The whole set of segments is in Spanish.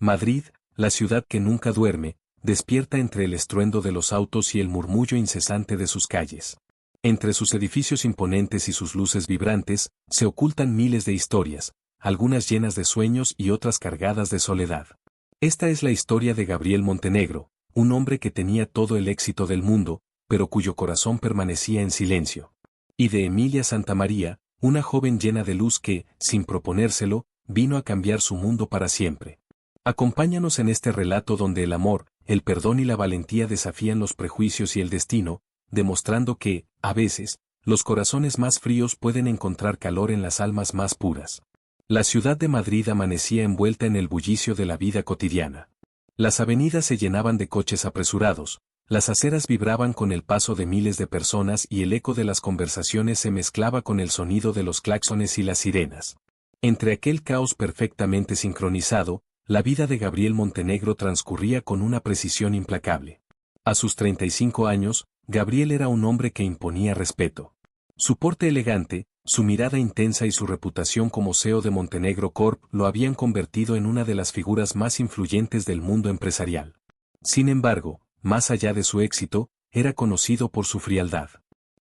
Madrid, la ciudad que nunca duerme, despierta entre el estruendo de los autos y el murmullo incesante de sus calles. Entre sus edificios imponentes y sus luces vibrantes, se ocultan miles de historias, algunas llenas de sueños y otras cargadas de soledad. Esta es la historia de Gabriel Montenegro, un hombre que tenía todo el éxito del mundo, pero cuyo corazón permanecía en silencio. Y de Emilia Santamaría, una joven llena de luz que, sin proponérselo, vino a cambiar su mundo para siempre. Acompáñanos en este relato donde el amor, el perdón y la valentía desafían los prejuicios y el destino, demostrando que, a veces, los corazones más fríos pueden encontrar calor en las almas más puras. La ciudad de Madrid amanecía envuelta en el bullicio de la vida cotidiana. Las avenidas se llenaban de coches apresurados, las aceras vibraban con el paso de miles de personas y el eco de las conversaciones se mezclaba con el sonido de los claxones y las sirenas. Entre aquel caos perfectamente sincronizado, la vida de Gabriel Montenegro transcurría con una precisión implacable. A sus 35 años, Gabriel era un hombre que imponía respeto. Su porte elegante, su mirada intensa y su reputación como CEO de Montenegro Corp lo habían convertido en una de las figuras más influyentes del mundo empresarial. Sin embargo, más allá de su éxito, era conocido por su frialdad.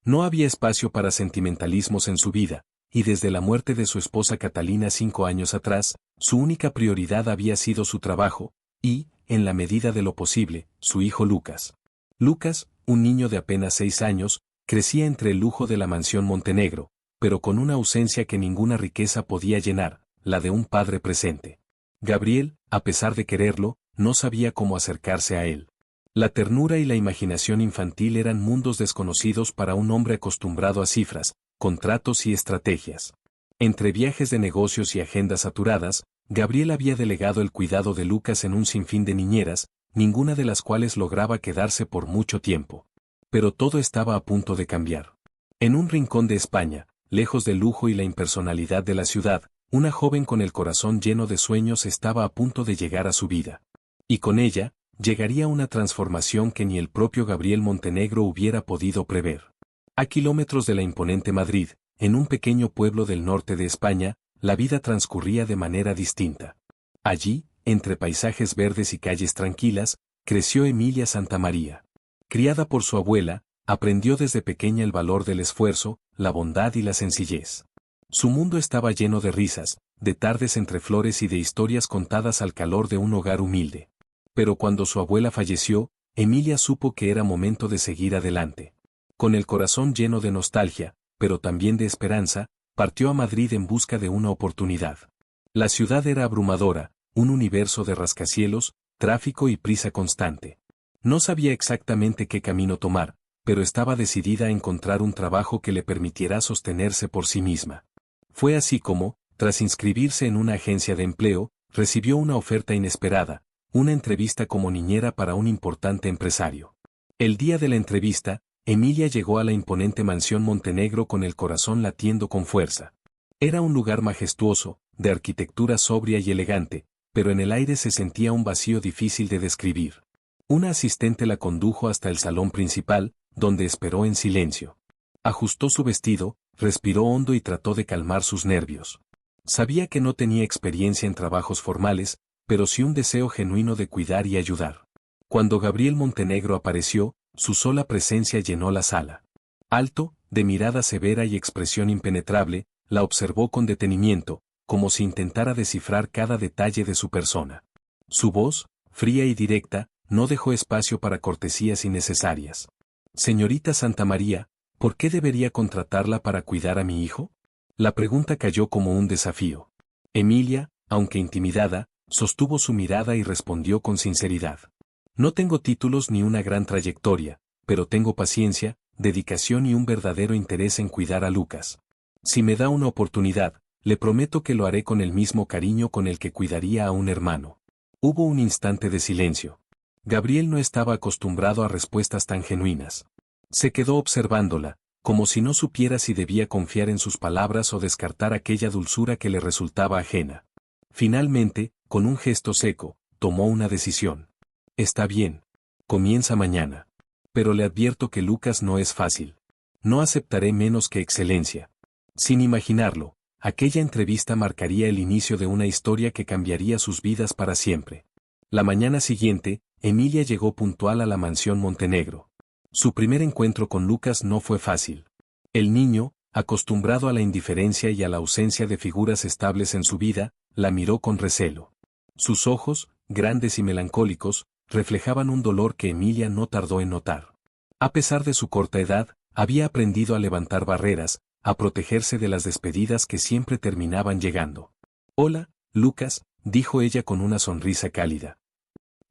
No había espacio para sentimentalismos en su vida, y desde la muerte de su esposa Catalina 5 años atrás, su única prioridad había sido su trabajo, y, en la medida de lo posible, su hijo Lucas. Lucas, un niño de apenas 6 años, crecía entre el lujo de la mansión Montenegro, pero con una ausencia que ninguna riqueza podía llenar, la de un padre presente. Gabriel, a pesar de quererlo, no sabía cómo acercarse a él. La ternura y la imaginación infantil eran mundos desconocidos para un hombre acostumbrado a cifras, contratos y estrategias. Entre viajes de negocios y agendas saturadas, Gabriel había delegado el cuidado de Lucas en un sinfín de niñeras, ninguna de las cuales lograba quedarse por mucho tiempo. Pero todo estaba a punto de cambiar. En un rincón de España, lejos del lujo y la impersonalidad de la ciudad, una joven con el corazón lleno de sueños estaba a punto de llegar a su vida. Y con ella, llegaría una transformación que ni el propio Gabriel Montenegro hubiera podido prever. A kilómetros de la imponente Madrid, en un pequeño pueblo del norte de España, la vida transcurría de manera distinta. Allí, entre paisajes verdes y calles tranquilas, creció Emilia Santamaría. Criada por su abuela, aprendió desde pequeña el valor del esfuerzo, la bondad y la sencillez. Su mundo estaba lleno de risas, de tardes entre flores y de historias contadas al calor de un hogar humilde. Pero cuando su abuela falleció, Emilia supo que era momento de seguir adelante. Con el corazón lleno de nostalgia, pero también de esperanza, partió a Madrid en busca de una oportunidad. La ciudad era abrumadora, un universo de rascacielos, tráfico y prisa constante. No sabía exactamente qué camino tomar, pero estaba decidida a encontrar un trabajo que le permitiera sostenerse por sí misma. Fue así como, tras inscribirse en una agencia de empleo, recibió una oferta inesperada, una entrevista como niñera para un importante empresario. El día de la entrevista, Emilia llegó a la imponente mansión Montenegro con el corazón latiendo con fuerza. Era un lugar majestuoso, de arquitectura sobria y elegante, pero en el aire se sentía un vacío difícil de describir. Una asistente la condujo hasta el salón principal, donde esperó en silencio. Ajustó su vestido, respiró hondo y trató de calmar sus nervios. Sabía que no tenía experiencia en trabajos formales, pero sí un deseo genuino de cuidar y ayudar. Cuando Gabriel Montenegro apareció, su sola presencia llenó la sala. Alto, de mirada severa y expresión impenetrable, la observó con detenimiento, como si intentara descifrar cada detalle de su persona. Su voz, fría y directa, no dejó espacio para cortesías innecesarias. Señorita Santamaría, ¿por qué debería contratarla para cuidar a mi hijo? La pregunta cayó como un desafío. Emilia, aunque intimidada, sostuvo su mirada y respondió con sinceridad. No tengo títulos ni una gran trayectoria, pero tengo paciencia, dedicación y un verdadero interés en cuidar a Lucas. Si me da una oportunidad, le prometo que lo haré con el mismo cariño con el que cuidaría a un hermano. Hubo un instante de silencio. Gabriel no estaba acostumbrado a respuestas tan genuinas. Se quedó observándola, como si no supiera si debía confiar en sus palabras o descartar aquella dulzura que le resultaba ajena. Finalmente, con un gesto seco, tomó una decisión. Está bien. Comienza mañana. Pero le advierto que Lucas no es fácil. No aceptaré menos que excelencia. Sin imaginarlo, aquella entrevista marcaría el inicio de una historia que cambiaría sus vidas para siempre. La mañana siguiente, Emilia llegó puntual a la mansión Montenegro. Su primer encuentro con Lucas no fue fácil. El niño, acostumbrado a la indiferencia y a la ausencia de figuras estables en su vida, la miró con recelo. Sus ojos, grandes y melancólicos, reflejaban un dolor que Emilia no tardó en notar. A pesar de su corta edad, había aprendido a levantar barreras, a protegerse de las despedidas que siempre terminaban llegando. «Hola, Lucas», dijo ella con una sonrisa cálida.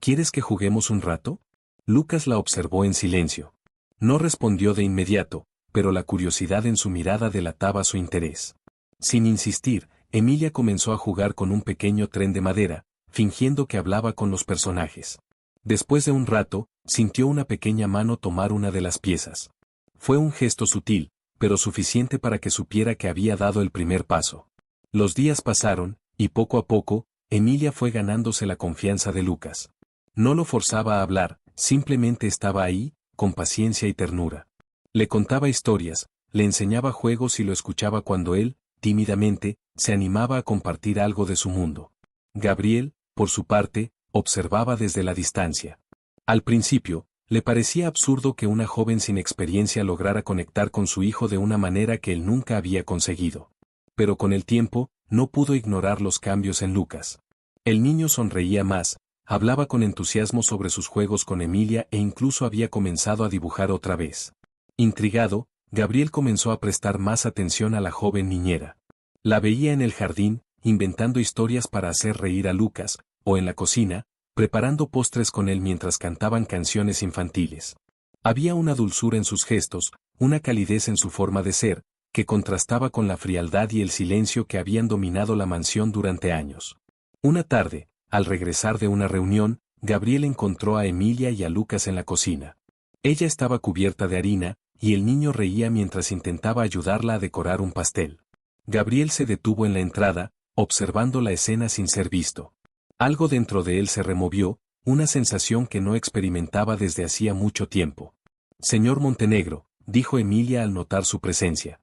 «¿Quieres que juguemos un rato?» Lucas la observó en silencio. No respondió de inmediato, pero la curiosidad en su mirada delataba su interés. Sin insistir, Emilia comenzó a jugar con un pequeño tren de madera, fingiendo que hablaba con los personajes. Después de un rato, sintió una pequeña mano tomar una de las piezas. Fue un gesto sutil, pero suficiente para que supiera que había dado el primer paso. Los días pasaron, y poco a poco, Emilia fue ganándose la confianza de Lucas. No lo forzaba a hablar, simplemente estaba ahí, con paciencia y ternura. Le contaba historias, le enseñaba juegos y lo escuchaba cuando él, tímidamente, se animaba a compartir algo de su mundo. Gabriel, por su parte, observaba desde la distancia. Al principio, le parecía absurdo que una joven sin experiencia lograra conectar con su hijo de una manera que él nunca había conseguido. Pero con el tiempo, no pudo ignorar los cambios en Lucas. El niño sonreía más, hablaba con entusiasmo sobre sus juegos con Emilia e incluso había comenzado a dibujar otra vez. Intrigado, Gabriel comenzó a prestar más atención a la joven niñera. La veía en el jardín, inventando historias para hacer reír a Lucas, o en la cocina, preparando postres con él mientras cantaban canciones infantiles. Había una dulzura en sus gestos, una calidez en su forma de ser, que contrastaba con la frialdad y el silencio que habían dominado la mansión durante años. Una tarde, al regresar de una reunión, Gabriel encontró a Emilia y a Lucas en la cocina. Ella estaba cubierta de harina, y el niño reía mientras intentaba ayudarla a decorar un pastel. Gabriel se detuvo en la entrada, observando la escena sin ser visto. Algo dentro de él se removió, una sensación que no experimentaba desde hacía mucho tiempo. «Señor Montenegro», dijo Emilia al notar su presencia.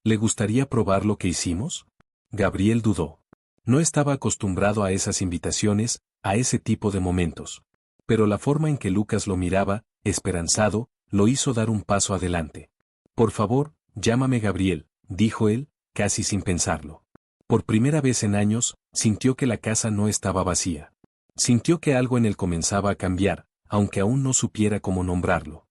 «¿Le gustaría probar lo que hicimos?» Gabriel dudó. No estaba acostumbrado a esas invitaciones, a ese tipo de momentos. Pero la forma en que Lucas lo miraba, esperanzado, lo hizo dar un paso adelante. «Por favor, llámame Gabriel», dijo él, casi sin pensarlo. Por primera vez en años, sintió que la casa no estaba vacía. Sintió que algo en él comenzaba a cambiar, aunque aún no supiera cómo nombrarlo.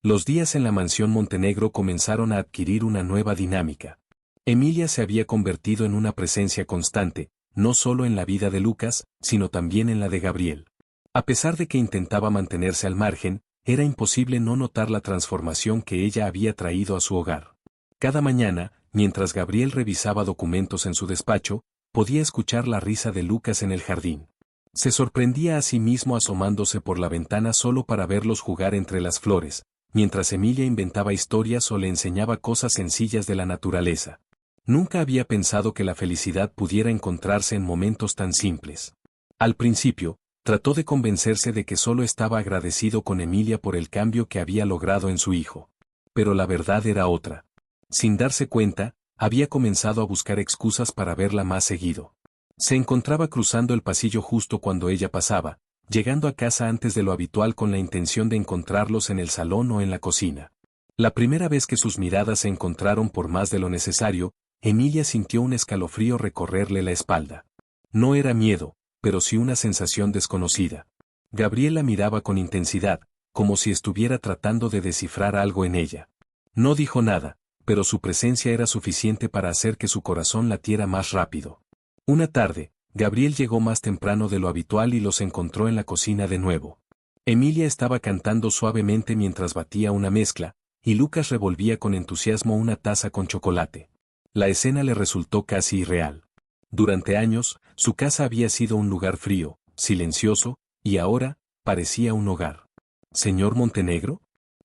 Los días en la mansión Montenegro comenzaron a adquirir una nueva dinámica. Emilia se había convertido en una presencia constante, no solo en la vida de Lucas, sino también en la de Gabriel. A pesar de que intentaba mantenerse al margen, era imposible no notar la transformación que ella había traído a su hogar. Cada mañana, mientras Gabriel revisaba documentos en su despacho, podía escuchar la risa de Lucas en el jardín. Se sorprendía a sí mismo asomándose por la ventana solo para verlos jugar entre las flores, mientras Emilia inventaba historias o le enseñaba cosas sencillas de la naturaleza. Nunca había pensado que la felicidad pudiera encontrarse en momentos tan simples. Al principio, trató de convencerse de que solo estaba agradecido con Emilia por el cambio que había logrado en su hijo. Pero la verdad era otra. Sin darse cuenta, había comenzado a buscar excusas para verla más seguido. Se encontraba cruzando el pasillo justo cuando ella pasaba, llegando a casa antes de lo habitual con la intención de encontrarlos en el salón o en la cocina. La primera vez que sus miradas se encontraron por más de lo necesario, Emilia sintió un escalofrío recorrerle la espalda. No era miedo, pero sí una sensación desconocida. Gabriel la miraba con intensidad, como si estuviera tratando de descifrar algo en ella. No dijo nada, pero su presencia era suficiente para hacer que su corazón latiera más rápido. Una tarde, Gabriel llegó más temprano de lo habitual y los encontró en la cocina de nuevo. Emilia estaba cantando suavemente mientras batía una mezcla, y Lucas revolvía con entusiasmo una taza con chocolate. La escena le resultó casi irreal. Durante años, su casa había sido un lugar frío, silencioso, y ahora, parecía un hogar. «¿Señor Montenegro?»,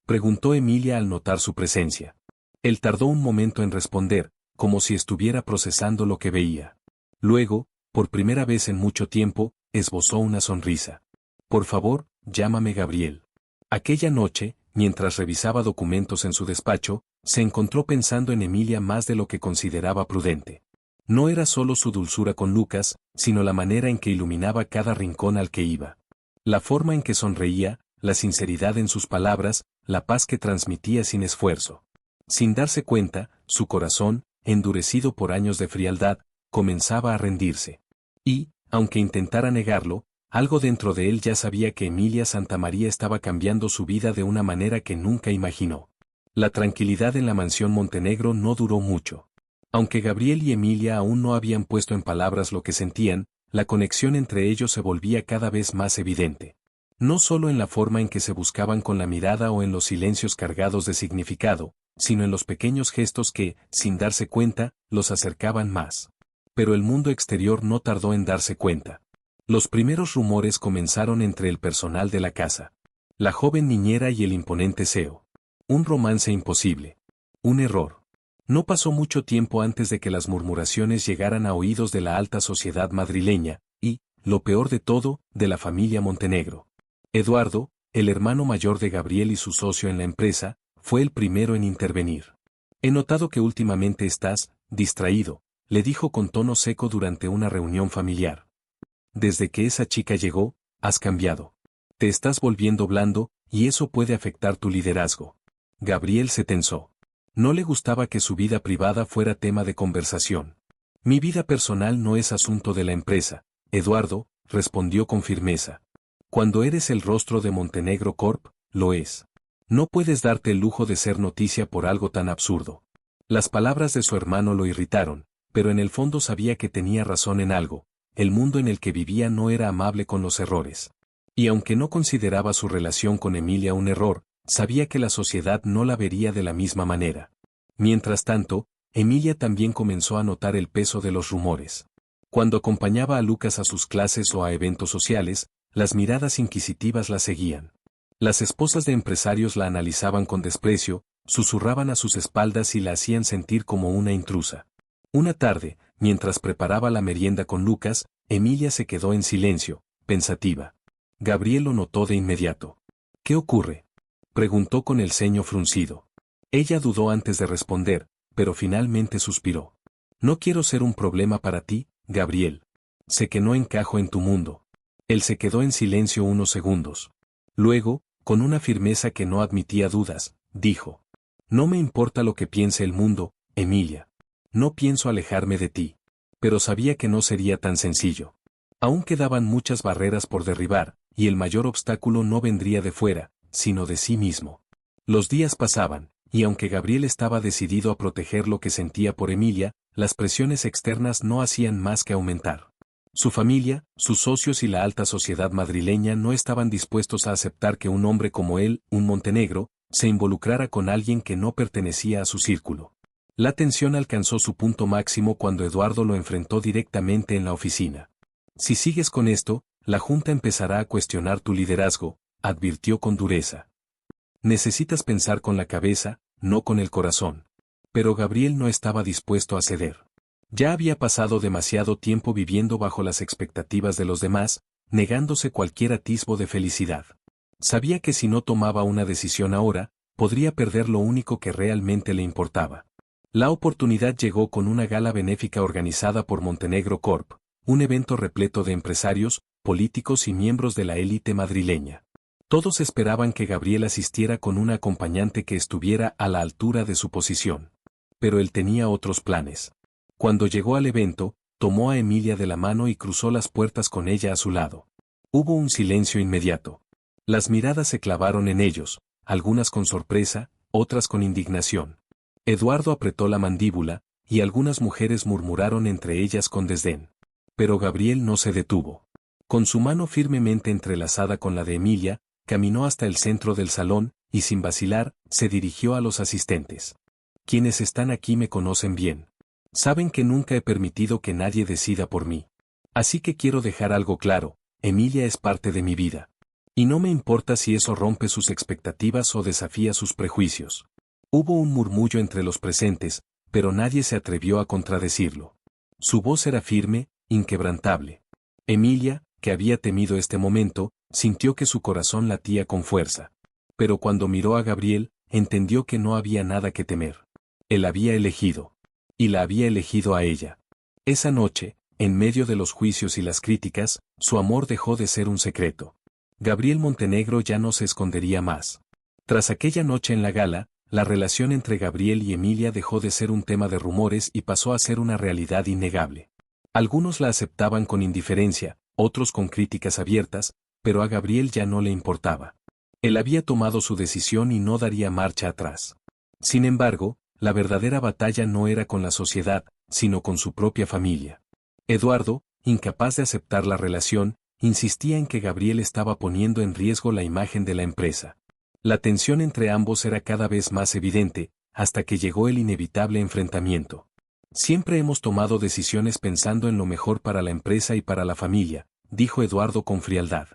preguntó Emilia al notar su presencia. Él tardó un momento en responder, como si estuviera procesando lo que veía. Luego, por primera vez en mucho tiempo, esbozó una sonrisa. «Por favor, llámame Gabriel». Aquella noche, mientras revisaba documentos en su despacho, se encontró pensando en Emilia más de lo que consideraba prudente. No era solo su dulzura con Lucas, sino la manera en que iluminaba cada rincón al que iba. La forma en que sonreía, la sinceridad en sus palabras, la paz que transmitía sin esfuerzo. Sin darse cuenta, su corazón, endurecido por años de frialdad, comenzaba a rendirse. Y, aunque intentara negarlo, algo dentro de él ya sabía que Emilia Santamaría estaba cambiando su vida de una manera que nunca imaginó. La tranquilidad en la mansión Montenegro no duró mucho. Aunque Gabriel y Emilia aún no habían puesto en palabras lo que sentían, la conexión entre ellos se volvía cada vez más evidente. No solo en la forma en que se buscaban con la mirada o en los silencios cargados de significado, sino en los pequeños gestos que, sin darse cuenta, los acercaban más. Pero el mundo exterior no tardó en darse cuenta. Los primeros rumores comenzaron entre el personal de la casa. La joven niñera y el imponente CEO. Un romance imposible. Un error. No pasó mucho tiempo antes de que las murmuraciones llegaran a oídos de la alta sociedad madrileña, y, lo peor de todo, de la familia Montenegro. Eduardo, el hermano mayor de Gabriel y su socio en la empresa, fue el primero en intervenir. He notado que últimamente estás, distraído, le dijo con tono seco durante una reunión familiar. Desde que esa chica llegó, has cambiado. Te estás volviendo blando, y eso puede afectar tu liderazgo. Gabriel se tensó. No le gustaba que su vida privada fuera tema de conversación. Mi vida personal no es asunto de la empresa, Eduardo, respondió con firmeza. Cuando eres el rostro de Montenegro Corp, lo es. No puedes darte el lujo de ser noticia por algo tan absurdo. Las palabras de su hermano lo irritaron, pero en el fondo sabía que tenía razón en algo. El mundo en el que vivía no era amable con los errores. Y aunque no consideraba su relación con Emilia un error, sabía que la sociedad no la vería de la misma manera. Mientras tanto, Emilia también comenzó a notar el peso de los rumores. Cuando acompañaba a Lucas a sus clases o a eventos sociales, las miradas inquisitivas la seguían. Las esposas de empresarios la analizaban con desprecio, susurraban a sus espaldas y la hacían sentir como una intrusa. Una tarde, mientras preparaba la merienda con Lucas, Emilia se quedó en silencio, pensativa. Gabriel lo notó de inmediato. ¿Qué ocurre?, preguntó con el ceño fruncido. Ella dudó antes de responder, pero finalmente suspiró. No quiero ser un problema para ti, Gabriel. Sé que no encajo en tu mundo. Él se quedó en silencio unos segundos. Luego, con una firmeza que no admitía dudas, dijo. No me importa lo que piense el mundo, Emilia. No pienso alejarme de ti. Pero sabía que no sería tan sencillo. Aún quedaban muchas barreras por derribar, y el mayor obstáculo no vendría de fuera, sino de sí mismo. Los días pasaban, y aunque Gabriel estaba decidido a proteger lo que sentía por Emilia, las presiones externas no hacían más que aumentar. Su familia, sus socios y la alta sociedad madrileña no estaban dispuestos a aceptar que un hombre como él, un Montenegro, se involucrara con alguien que no pertenecía a su círculo. La tensión alcanzó su punto máximo cuando Eduardo lo enfrentó directamente en la oficina. Si sigues con esto, la Junta empezará a cuestionar tu liderazgo, advirtió con dureza. Necesitas pensar con la cabeza, no con el corazón. Pero Gabriel no estaba dispuesto a ceder. Ya había pasado demasiado tiempo viviendo bajo las expectativas de los demás, negándose cualquier atisbo de felicidad. Sabía que si no tomaba una decisión ahora, podría perder lo único que realmente le importaba. La oportunidad llegó con una gala benéfica organizada por Montenegro Corp., un evento repleto de empresarios, políticos y miembros de la élite madrileña. Todos esperaban que Gabriel asistiera con una acompañante que estuviera a la altura de su posición. Pero él tenía otros planes. Cuando llegó al evento, tomó a Emilia de la mano y cruzó las puertas con ella a su lado. Hubo un silencio inmediato. Las miradas se clavaron en ellos, algunas con sorpresa, otras con indignación. Eduardo apretó la mandíbula, y algunas mujeres murmuraron entre ellas con desdén. Pero Gabriel no se detuvo. Con su mano firmemente entrelazada con la de Emilia, caminó hasta el centro del salón, y sin vacilar, se dirigió a los asistentes. Quienes están aquí me conocen bien. Saben que nunca he permitido que nadie decida por mí. Así que quiero dejar algo claro, Emilia es parte de mi vida. Y no me importa si eso rompe sus expectativas o desafía sus prejuicios. Hubo un murmullo entre los presentes, pero nadie se atrevió a contradecirlo. Su voz era firme, inquebrantable. Emilia, que había temido este momento, sintió que su corazón latía con fuerza. Pero cuando miró a Gabriel, entendió que no había nada que temer. Él había elegido. Y la había elegido a ella. Esa noche, en medio de los juicios y las críticas, su amor dejó de ser un secreto. Gabriel Montenegro ya no se escondería más. Tras aquella noche en la gala, la relación entre Gabriel y Emilia dejó de ser un tema de rumores y pasó a ser una realidad innegable. Algunos la aceptaban con indiferencia, otros con críticas abiertas, pero a Gabriel ya no le importaba. Él había tomado su decisión y no daría marcha atrás. Sin embargo, la verdadera batalla no era con la sociedad, sino con su propia familia. Eduardo, incapaz de aceptar la relación, insistía en que Gabriel estaba poniendo en riesgo la imagen de la empresa. La tensión entre ambos era cada vez más evidente, hasta que llegó el inevitable enfrentamiento. Siempre hemos tomado decisiones pensando en lo mejor para la empresa y para la familia, dijo Eduardo con frialdad.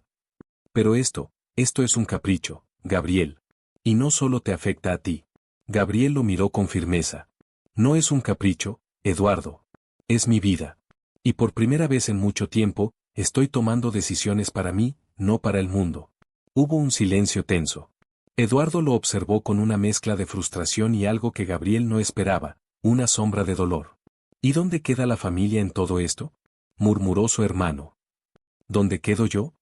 Pero esto es un capricho, Gabriel. Y no solo te afecta a ti. Gabriel lo miró con firmeza. No es un capricho, Eduardo. Es mi vida. Y por primera vez en mucho tiempo, estoy tomando decisiones para mí, no para el mundo. Hubo un silencio tenso. Eduardo lo observó con una mezcla de frustración y algo que Gabriel no esperaba, una sombra de dolor. ¿Y dónde queda la familia en todo esto?, murmuró su hermano. ¿Dónde quedo yo?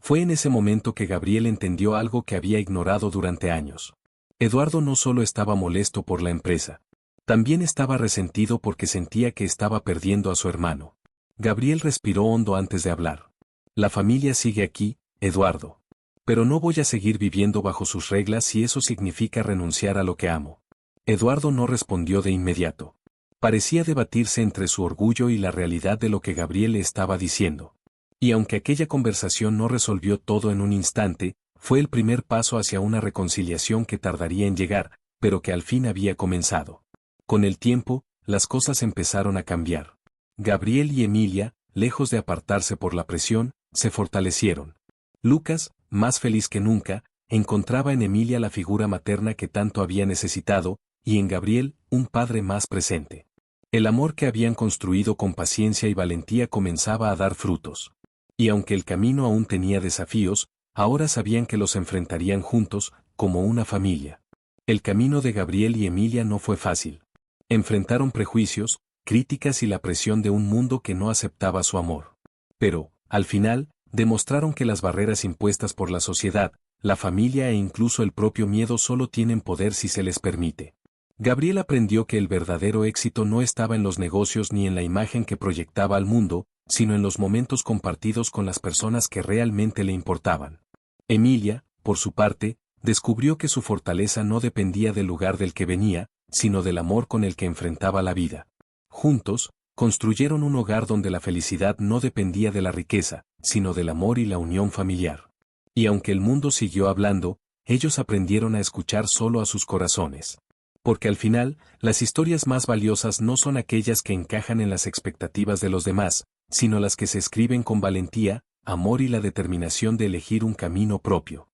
Fue en ese momento que Gabriel entendió algo que había ignorado durante años. Eduardo no solo estaba molesto por la empresa. También estaba resentido porque sentía que estaba perdiendo a su hermano. Gabriel respiró hondo antes de hablar. La familia sigue aquí, Eduardo. Pero no voy a seguir viviendo bajo sus reglas si eso significa renunciar a lo que amo. Eduardo no respondió de inmediato. Parecía debatirse entre su orgullo y la realidad de lo que Gabriel le estaba diciendo. Y aunque aquella conversación no resolvió todo en un instante, fue el primer paso hacia una reconciliación que tardaría en llegar, pero que al fin había comenzado. Con el tiempo, las cosas empezaron a cambiar. Gabriel y Emilia, lejos de apartarse por la presión, se fortalecieron. Lucas, más feliz que nunca, encontraba en Emilia la figura materna que tanto había necesitado, y en Gabriel, un padre más presente. El amor que habían construido con paciencia y valentía comenzaba a dar frutos. Y aunque el camino aún tenía desafíos, ahora sabían que los enfrentarían juntos, como una familia. El camino de Gabriel y Emilia no fue fácil. Enfrentaron prejuicios, críticas y la presión de un mundo que no aceptaba su amor. Pero, al final, demostraron que las barreras impuestas por la sociedad, la familia e incluso el propio miedo solo tienen poder si se les permite. Gabriel aprendió que el verdadero éxito no estaba en los negocios ni en la imagen que proyectaba al mundo, sino en los momentos compartidos con las personas que realmente le importaban. Emilia, por su parte, descubrió que su fortaleza no dependía del lugar del que venía, sino del amor con el que enfrentaba la vida. Juntos, construyeron un hogar donde la felicidad no dependía de la riqueza, sino del amor y la unión familiar. Y aunque el mundo siguió hablando, ellos aprendieron a escuchar solo a sus corazones. Porque al final, las historias más valiosas no son aquellas que encajan en las expectativas de los demás, sino las que se escriben con valentía, amor y la determinación de elegir un camino propio.